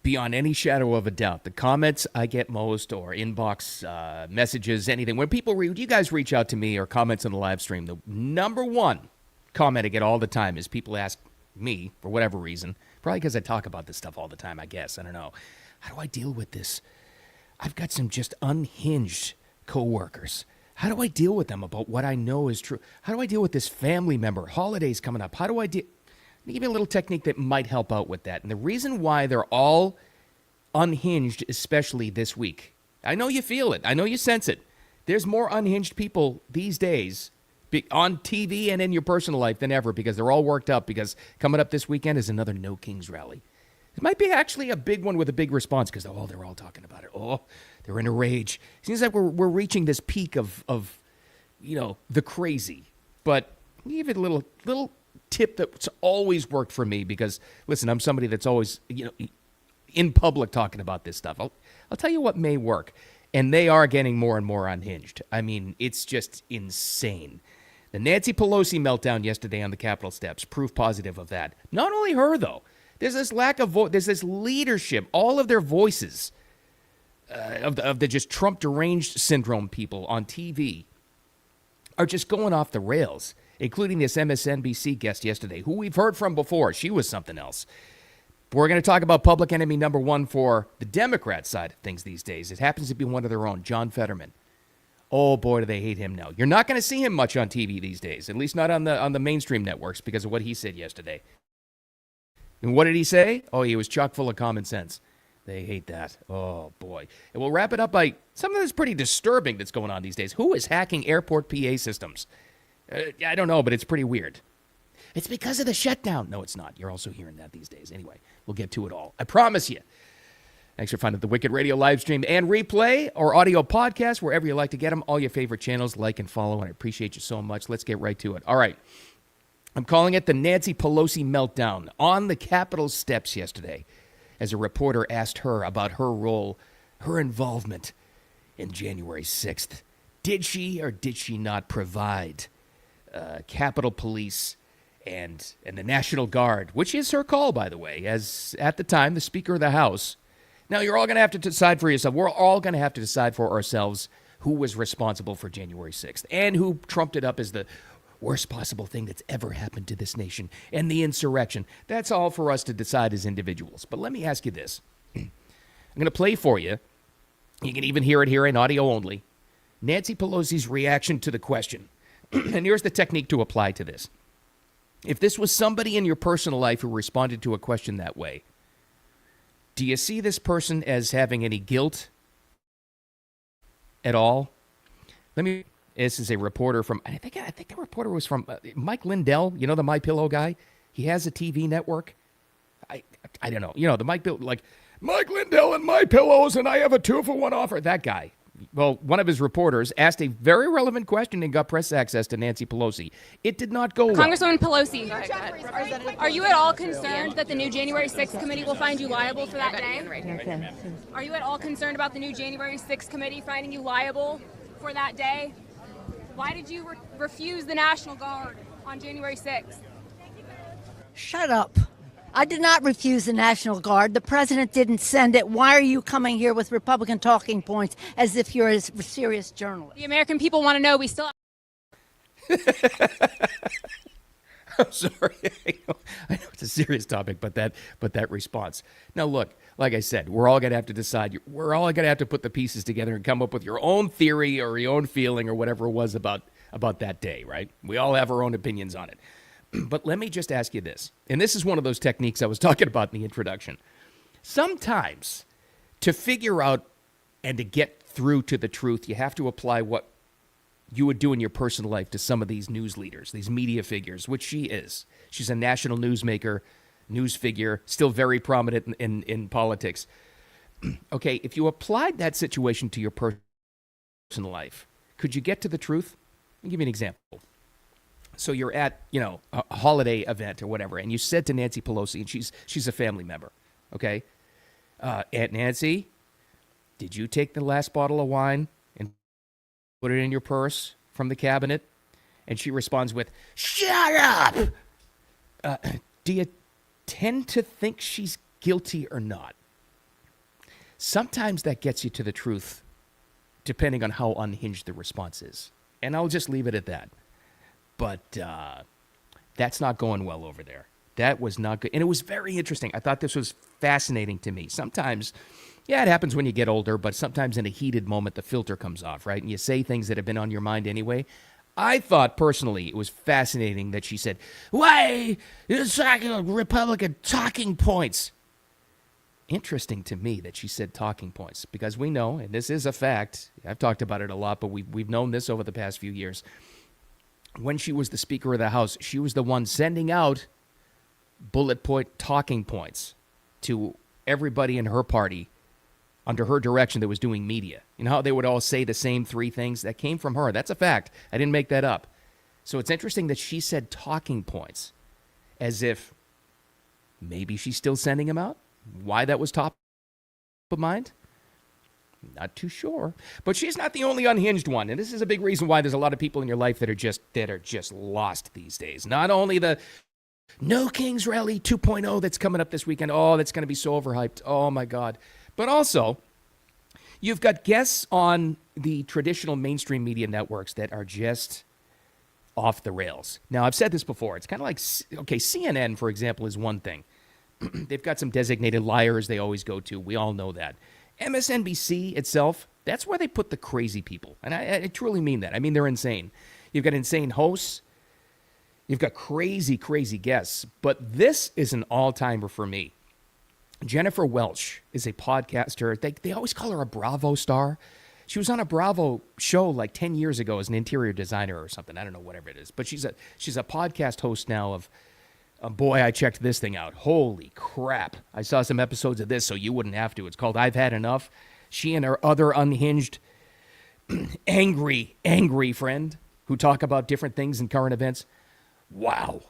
beyond any shadow of a doubt, the comments I get most, or inbox messages, anything, when people you guys reach out to me or comments on the live stream, the number one comment I get all the time is people ask me, for whatever reason, probably because I talk about this stuff all the time, I guess, I don't know, how do I deal with this? I've got some just unhinged coworkers. How do I deal with them about what I know is true? How do I deal with this family member? Holidays coming up. How do I deal? Let me give you a little technique that might help out with that. And the reason why they're all unhinged, especially this week, I know you feel it. I know you sense it. There's more unhinged people these days on TV and in your personal life than ever because they're all worked up because coming up this weekend is another No Kings rally. It might be actually a big one with a big response because, they're all talking about it. Oh, they're in a rage. It seems like we're reaching this peak of the crazy. But give it a little tip that's always worked for me because, listen, I'm somebody that's always, in public talking about this stuff. I'll tell you what may work. And they are getting more and more unhinged. I mean, it's just insane. The Nancy Pelosi meltdown yesterday on the Capitol steps, proof positive of that. Not only her, though. There's this lack of there's this leadership. All of their voices of the just Trump deranged syndrome people on TV are just going off the rails, including this MSNBC guest yesterday, who we've heard from before. She was something else. We're going to talk about public enemy number one for the Democrat side of things these days. It happens to be one of their own, John Fetterman. Oh, boy, do they hate him now. You're not going to see him much on TV these days, at least not on the mainstream networks because of what he said yesterday. And what did he say? Oh, he was chock full of common sense. They hate that. Oh, boy. And we'll wrap it up by something that's pretty disturbing that's going on these days. Who is hacking airport PA systems? I don't know, but it's pretty weird. It's because of the shutdown. No, it's not. You're also hearing that these days. Anyway, we'll get to it all. I promise you. Thanks for finding the Wicked Radio live stream and replay or audio podcast, wherever you like to get them. All your favorite channels, like and follow, and I appreciate you so much. Let's get right to it. All right. I'm calling it the Nancy Pelosi meltdown on the Capitol steps yesterday as a reporter asked her about her role, her involvement in January 6th. Did she or did she not provide Capitol Police and the National Guard, which is her call, by the way, as at the time the Speaker of the House. Now, you're all going to have to decide for yourself. We're all going to have to decide for ourselves who was responsible for January 6th and who trumped it up as the worst possible thing that's ever happened to this nation and the insurrection. That's all for us to decide as individuals. But let me ask you this. I'm going to play for you. You can even hear it here in audio only. Nancy Pelosi's reaction to the question. And here's the technique to apply to this. If this was somebody in your personal life who responded to a question that way, do you see this person as having any guilt at all? This is a reporter from, I think the reporter was from Mike Lindell, the MyPillow guy. He has a TV network. I don't know. The Mike Lindell and MyPillows, and I have a 2-for-1 offer. That guy. Well, one of his reporters asked a very relevant question and got press access to Nancy Pelosi. It did not go well. Congresswoman Pelosi, are you at all concerned that the new January 6th committee will find you liable for that day? Are you at all concerned about the new January 6th committee finding you liable for that day? Why did you refuse the National Guard on January 6th? Shut up. I did not refuse the National Guard. The president didn't send it. Why are you coming here with Republican talking points as if you're a serious journalist? The American people want to know we still I'm sorry. I know it's a serious topic, but that response. Now, look, like I said, we're all going to have to decide. We're all going to have to put the pieces together and come up with your own theory or your own feeling or whatever it was about that day, right? We all have our own opinions on it. But let me just ask you this, and this is one of those techniques I was talking about in the introduction. Sometimes to figure out and to get through to the truth, you have to apply what you would do in your personal life to some of these news leaders, these media figures, which she is. She's a national newsmaker, news figure, still very prominent in politics. Okay, if you applied that situation to your personal life, could you get to the truth? I'll give you an example. So you're at, a holiday event or whatever, and you said to Nancy Pelosi, and she's a family member, okay? Aunt Nancy, did you take the last bottle of wine and put it in your purse from the cabinet? And she responds with, shut up! Do you tend to think she's guilty or not? sometimes that gets you to the truth, depending on how unhinged the response is. And I'll just leave it at that. But that's not going well over there. That was not good. And it was very interesting. I thought this was fascinating to me. Sometimes, yeah, it happens when you get older, but sometimes in a heated moment, the filter comes off, right? And you say things that have been on your mind anyway. I thought personally it was fascinating that she said, "Why you're talking about Republican talking points?" Interesting to me that she said talking points, because we know, and this is a fact, I've talked about it a lot, but we've known this over the past few years. When she was the Speaker of the House, she was the one sending out bullet point talking points to everybody in her party under her direction that was doing media. You know how they would all say the same three things? That came from her. That's a fact. I didn't make that up. So it's interesting that she said talking points, as if maybe she's still sending them out. Why that was top of mind? Not too sure. But she's not the only unhinged one. And this is a big reason why there's a lot of people in your life that are just lost these days. Not only the No Kings Rally 2.0 that's coming up this weekend. Oh, that's going to be so overhyped. Oh, my God. But also, you've got guests on the traditional mainstream media networks that are just off the rails. Now, I've said this before. It's kind of like, okay, CNN, for example, is one thing. They've got some designated liars they always go to. We all know that. MSNBC itself, that's where they put the crazy people. And I truly mean that. I mean, they're insane. You've got insane hosts. You've got crazy, crazy guests. But this is an all-timer for me. Jennifer Welch is a podcaster. They always call her a Bravo star. She was on a Bravo show like 10 years ago as an interior designer or something. I don't know, whatever it is. But she's a podcast host now of, boy, I checked this thing out. Holy crap. I saw some episodes of this so you wouldn't have to. It's called I've Had Enough. She and her other unhinged, angry friend who talk about different things in current events. Wow.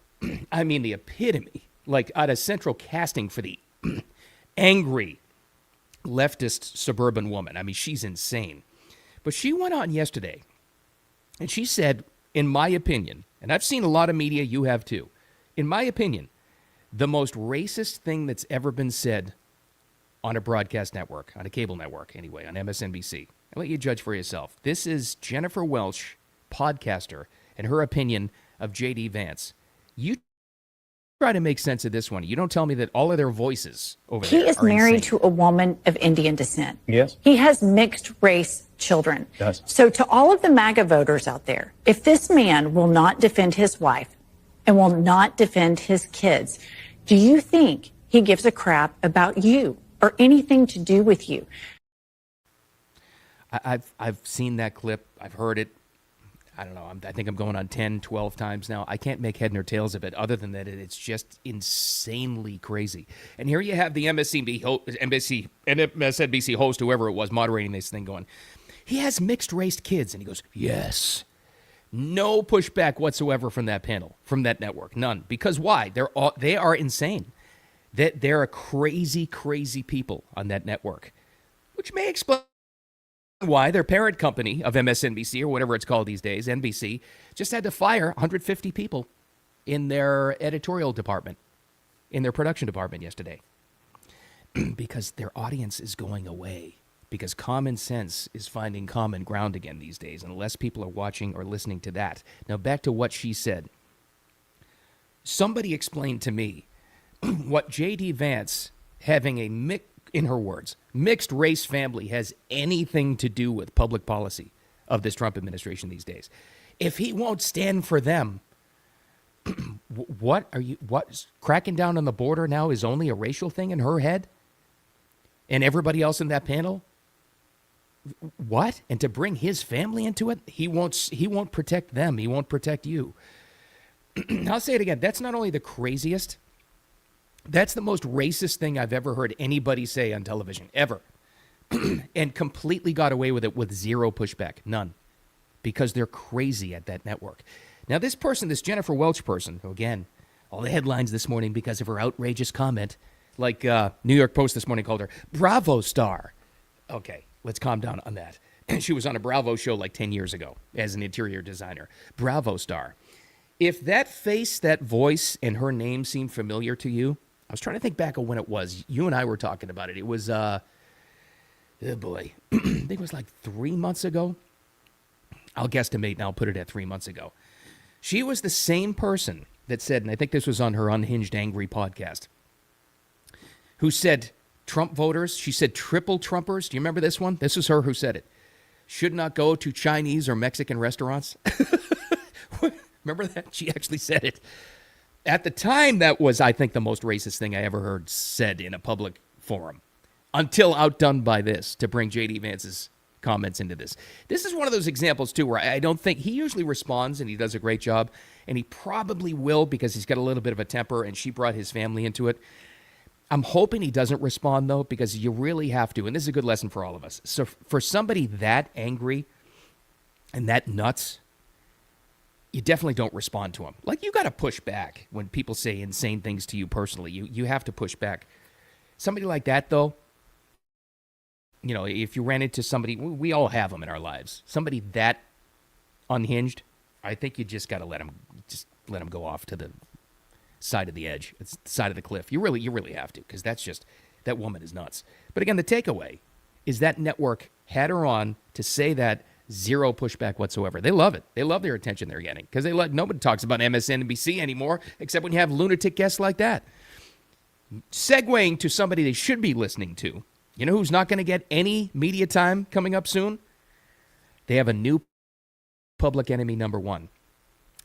I mean, the epitome, like out of central casting for the angry leftist suburban woman. I mean, she's insane. But she went on yesterday and she said, in my opinion, and I've seen a lot of media, you have too, in my opinion, the most racist thing that's ever been said on a broadcast network, on a cable network anyway, on MSNBC. I'll let you judge for yourself. This is Jennifer Welch, podcaster, and her opinion of J.D. Vance. You try to make sense of this one. You don't tell me that all of their voices over there are insane. He is married to a woman of Indian descent. Yes. He has mixed race children. Yes. So to all of the MAGA voters out there, if this man will not defend his wife and will not defend his kids, do you think he gives a crap about you or anything to do with you? I've seen that clip. I've heard it. I don't know. I think I'm going on 10, 12 times now. I can't make head nor tails of it other than that it's just insanely crazy. And here you have the MSNBC host, whoever it was, moderating this thing going, he has mixed-race kids. And he goes, yes. No pushback whatsoever from that panel, from that network. None. Because why? They are insane. They're a crazy, crazy people on that network, which may explain why their parent company of MSNBC, or whatever it's called these days, NBC, just had to fire 150 people in their editorial department, in their production department yesterday. Because their audience is going away. Because common sense is finding common ground again these days, and less people are watching or listening to that. Now back to what she said. Somebody explained to me what J.D. Vance having in her words, mixed race family has anything to do with public policy of this Trump administration these days. If he won't stand for them, what cracking down on the border now is only a racial thing in her head? And everybody else in that panel? What? And to bring his family into it, he won't protect them. He won't protect you. I'll say it again. That's not only the craziest, that's the most racist thing I've ever heard anybody say on television, ever. And completely got away with it with zero pushback. None. Because they're crazy at that network. Now, this person, this Jennifer Welch person, who, again, all the headlines this morning because of her outrageous comment, like New York Post this morning called her Bravo star. Okay, let's calm down on that. She was on a Bravo show like 10 years ago as an interior designer. Bravo star. If that face, that voice, and her name seem familiar to you, I was trying to think back of when it was. You and I were talking about it. It was Oh boy, I think it was like 3 months ago. I'll guesstimate and I'll put it at 3 months ago. She was the same person that said, and I think this was on her Unhinged Angry podcast, who said Trump voters, she said triple Trumpers. Do you remember this one? This was her who said it. Should not go to Chinese or Mexican restaurants. Remember that? She actually said it. At the time, that was, I think, the most racist thing I ever heard said in a public forum. Until outdone by this, to bring J.D. Vance's comments into this. This is one of those examples, too, where I don't think he usually responds, and he does a great job, and he probably will because he's got a little bit of a temper, and she brought his family into it. I'm hoping he doesn't respond, though, because you really have to, and this is a good lesson for all of us. So for somebody that angry and that nuts, you definitely don't respond to him. Like, you got to push back when people say insane things to you personally. You have to push back. Somebody like that, though, you know, if you ran into somebody, we all have them in our lives. Somebody that unhinged, I think you just got to let them go off to the side of the edge. It's the side of the cliff. You really have to, because that woman is nuts. But again, the takeaway is that network had her on to say that, zero pushback whatsoever. They love it. They love their attention they're getting, because nobody talks about MSNBC anymore except when you have lunatic guests like that. Segueing to somebody they should be listening to. You know who's not going to get any media time coming up soon? They have a new public enemy number one.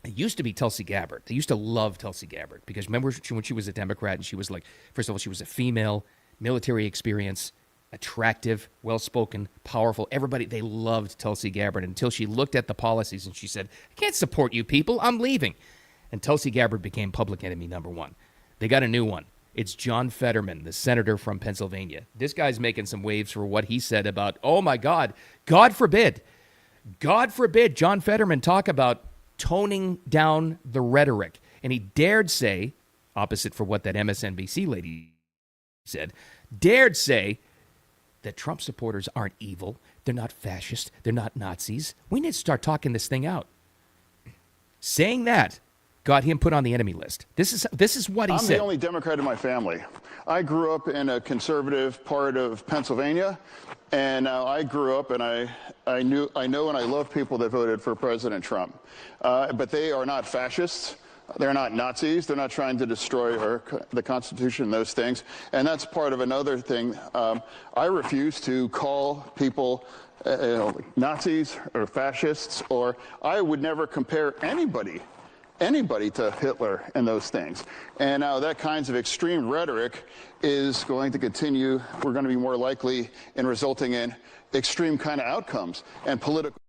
It used to be Tulsi Gabbard. They used to love Tulsi Gabbard because remember when she was a Democrat and she was like, first of all, she was a female, military experience, attractive, well-spoken, powerful. Everybody, they loved Tulsi Gabbard until she looked at the policies and she said, I can't support you people. I'm leaving. And Tulsi Gabbard became public enemy number one. They got a new one. It's John Fetterman, the senator from Pennsylvania. This guy's making some waves for what he said about, oh my God, God forbid John Fetterman talk about toning down the rhetoric. And he dared say, opposite for what that MSNBC lady said, dared say that Trump supporters aren't evil. They're not fascist. They're not Nazis. We need to start talking this thing out. Saying that got him put on the enemy list. This is what he said. I'm the only Democrat in my family. I grew up in a conservative part of Pennsylvania, and I grew up and I know and I love people that voted for President Trump. But they are not fascists. They're not Nazis. They're not trying to destroy the Constitution, those things. And that's part of another thing. I refuse to call people Nazis or fascists, or I would never compare anybody to Hitler and those things. And now that kinds of extreme rhetoric is going to continue. We're going to be more likely in resulting in extreme kind of outcomes and political.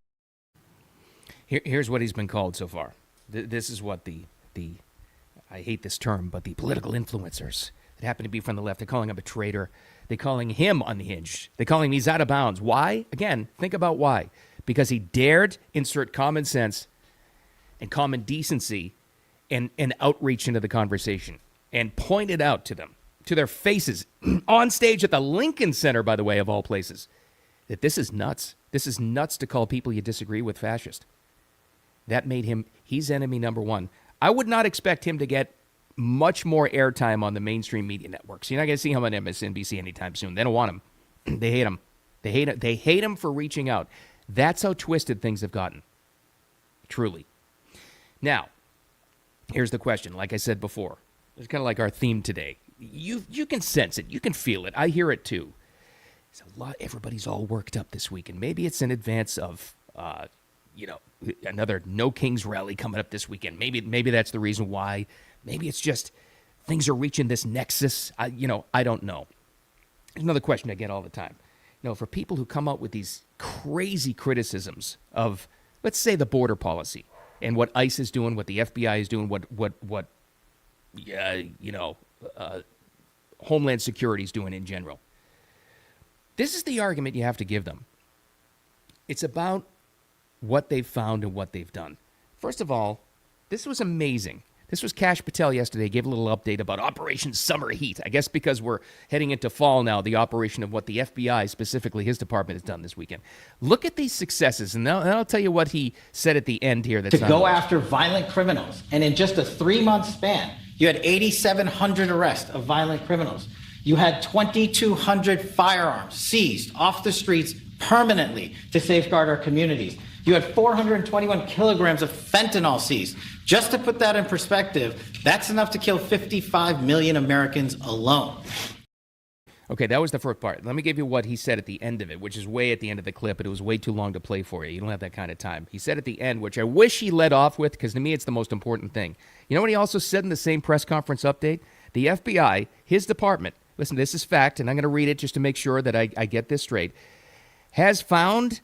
Here's what he's been called so far. This is what the I hate this term, but the political influencers that happen to be from the left, they're calling him a traitor. They're calling him unhinged. They're calling him he's out of bounds. Why? Again, think about why. Because he dared insert common sense and common decency and outreach into the conversation and pointed out to them, to their faces, on stage at the Lincoln Center, by the way, of all places, that this is nuts. This is nuts to call people you disagree with fascist. That made him, he's enemy number one. I would not expect him to get much more airtime on the mainstream media networks. You're not going to see him on MSNBC anytime soon. They don't want him. They hate him. They hate him for reaching out. That's how twisted things have gotten. Truly. Now, here's the question. Like I said before, it's kind of like our theme today. You can sense it. You can feel it. I hear it too. It's a lot. Everybody's all worked up this week, and maybe it's in advance of, another No Kings rally coming up this weekend. Maybe that's the reason why. Maybe it's just things are reaching this nexus. I don't know. There's another question I get all the time. For people who come up with these crazy criticisms of, let's say, the border policy and what ICE is doing, what the FBI is doing, what Homeland Security is doing in general. This is the argument you have to give them. It's about what they've found and what they've done. First of all, this was amazing. This was Kash Patel yesterday, gave a little update about Operation Summer Heat. I guess because we're heading into fall now, the operation of what the FBI, specifically his department, has done this weekend. Look at these successes, and I'll tell you what he said at the end here. That's to go after violent criminals. And in just a 3-month span, you had 8,700 arrests of violent criminals. You had 2,200 firearms seized off the streets permanently to safeguard our communities. You had 421 kilograms of fentanyl seized. Just to put that in perspective, that's enough to kill 55 million Americans alone. Okay, that was the first part. Let me give you what he said at the end of it, which is way at the end of the clip, but it was way too long to play for you. You don't have that kind of time. He said at the end, which I wish he led off with, because to me it's the most important thing. You know what he also said in the same press conference update? The FBI, his department, listen, this is fact, and I'm going to read it just to make sure that I get this straight, has found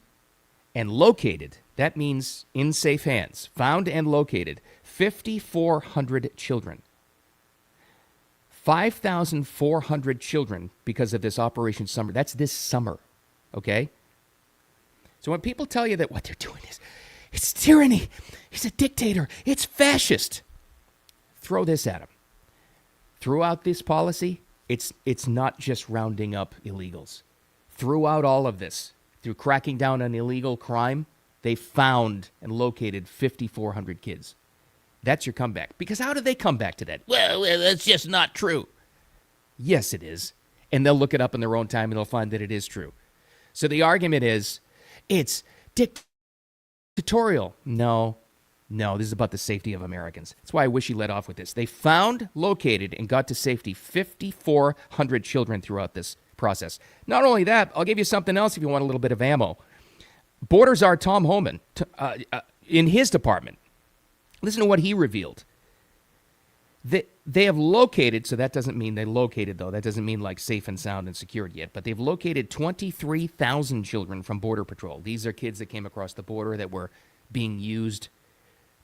and located, that means in safe hands, found and located 5,400 children. 5,400 children because of this Operation Summer. That's this summer, okay? So when people tell you that what they're doing is, it's tyranny, he's a dictator, it's fascist, throw this at him. Throughout this policy, it's not just rounding up illegals. Throughout all of this, through cracking down on illegal crime, they found and located 5,400 kids. That's your comeback. Because how do they come back to that? Well, that's just not true. Yes, it is. And they'll look it up in their own time and they'll find that it is true. So the argument is, it's dictatorial. No, this is about the safety of Americans. That's why I wish he led off with this. They found, located, and got to safety 5,400 children throughout this process. Not only that, I'll give you something else if you want a little bit of ammo. Border Czar Tom Homan, in his department, listen to what he revealed. They have located, so that doesn't mean they located, though. That doesn't mean like safe and sound and secured yet. But they've located 23,000 children from Border Patrol. These are kids that came across the border that were being used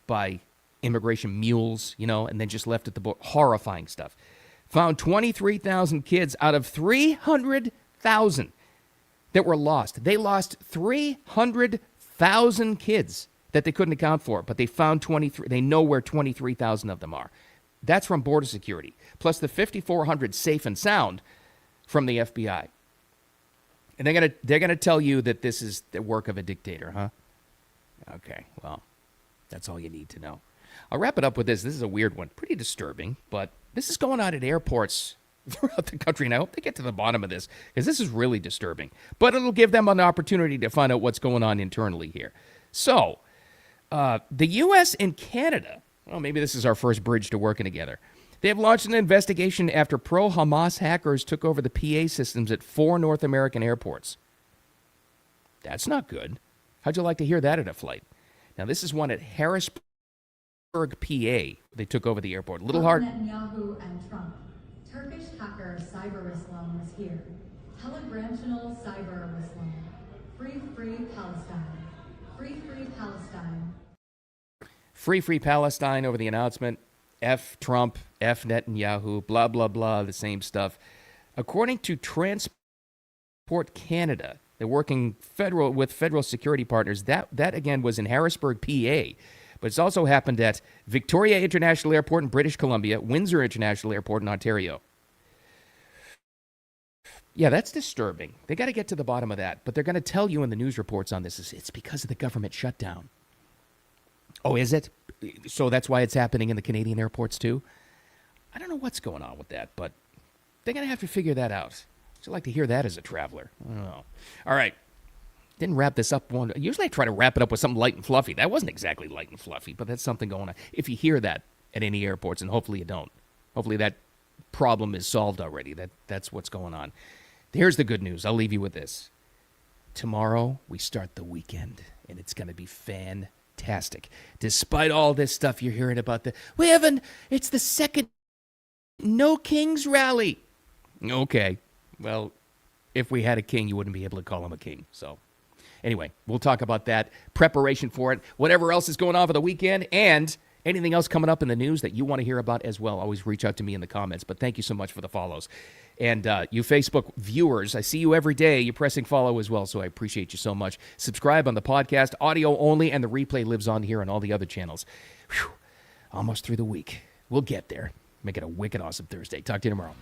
by immigration mules, and then just left at the border. Horrifying stuff. Found 23,000 kids out of 300,000 that were lost. They lost 300,000 kids that they couldn't account for, but they found 23. They know where 23,000 of them are. That's from border security, plus the 5,400 safe and sound from the FBI. And they're gonna tell you that this is the work of a dictator, huh? Okay, well, that's all you need to know. I'll wrap it up with this. This is a weird one, pretty disturbing, but this is going on at airports throughout the country, and I hope they get to the bottom of this, because this is really disturbing. But it'll give them an opportunity to find out what's going on internally here. So, the U.S. and Canada, well, maybe this is our first bridge to working together. They have launched an investigation after pro-Hamas hackers took over the PA systems at 4 North American airports. That's not good. How'd you like to hear that at a flight? Now, this is one at Harrisburg, PA. They took over the airport. A little hard. Netanyahu and Trump. Turkish hacker Cyber Islam was here. Telegramational Cyber Islam. Free Palestine. Free Palestine. Free Palestine over the announcement. F Trump, F Netanyahu, blah, blah, blah, the same stuff. According to Transport Canada, they're working with federal security partners. That again was in Harrisburg, PA. But it's also happened at Victoria International Airport in British Columbia, Windsor International Airport in Ontario. Yeah, that's disturbing. They got to get to the bottom of that. But they're going to tell you in the news reports on this, it's because of the government shutdown. Oh, is it? So that's why it's happening in the Canadian airports too? I don't know what's going on with that, but they're going to have to figure that out. I'd like to hear that as a traveler. I don't know. All right. Didn't wrap this up. Usually I try to wrap it up with something light and fluffy. That wasn't exactly light and fluffy, but that's something going on. If you hear that at any airports, and hopefully you don't, hopefully that problem is solved already. That's what's going on. Here's the good news. I'll leave you with this. Tomorrow we start the weekend, and it's going to be fantastic. Despite all this stuff you're hearing about, it's the second No Kings rally. Okay. Well, if we had a king, you wouldn't be able to call him a king. So anyway, we'll talk about that, preparation for it, whatever else is going on for the weekend, and anything else coming up in the news that you want to hear about as well. Always reach out to me in the comments. But thank you so much for the follows. And you Facebook viewers, I see you every day. You're pressing follow as well, so I appreciate you so much. Subscribe on the podcast, audio only, and the replay lives on here and all the other channels. Whew, almost through the week. We'll get there. Make it a wicked awesome Thursday. Talk to you tomorrow.